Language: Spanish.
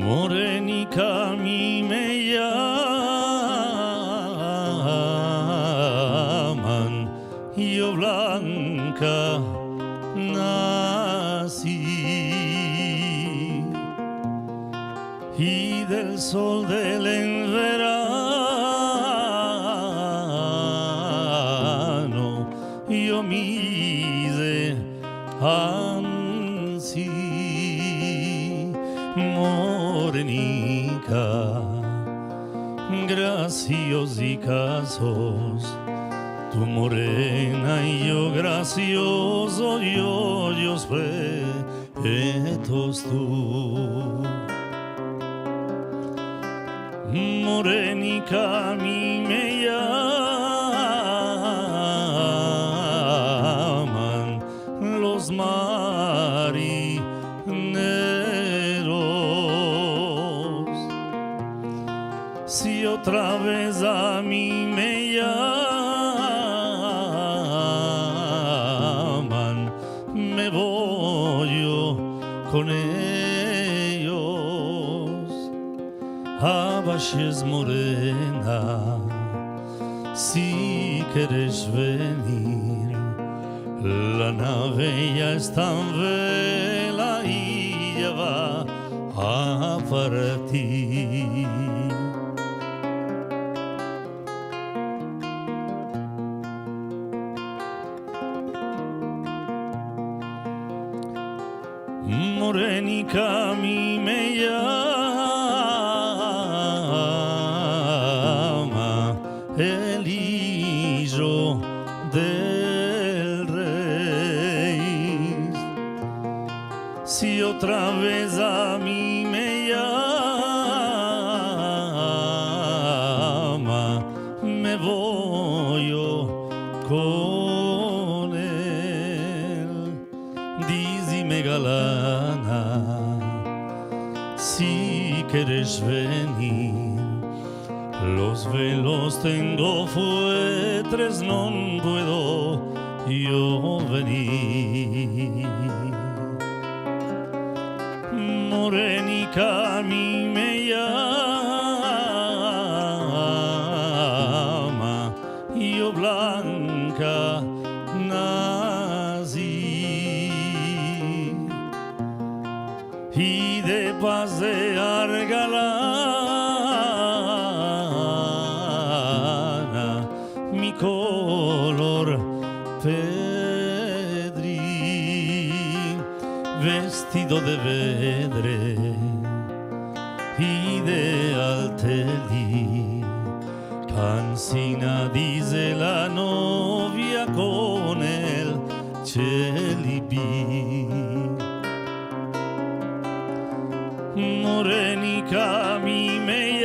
Morenica a mí me llaman, yo blanca nací, y del sol del verano yo mide ansí. Morenica, graciosica sos, tú morena y yo gracioso, yo fetos tú. Morenica a mí me llaman los marineros. Si otra vez a mí me llaman, me voy yo con ellos. Abaches morena, si quieres venir, la nave ya está en vela y ya va a partir. Morenica a mí me llama el hijo del rey. Si otra vez a mí me llama, me voy yo con él. Dime galana, si quieres venir, los velos tengo fuertes, no puedo yo venir. Morenica a mí me llama, yo blanca nací, y de pasear galana mi color pedrí, vestido de vedre y de altelí. Cansina dice la novia con el chelipí. Morenica a mí me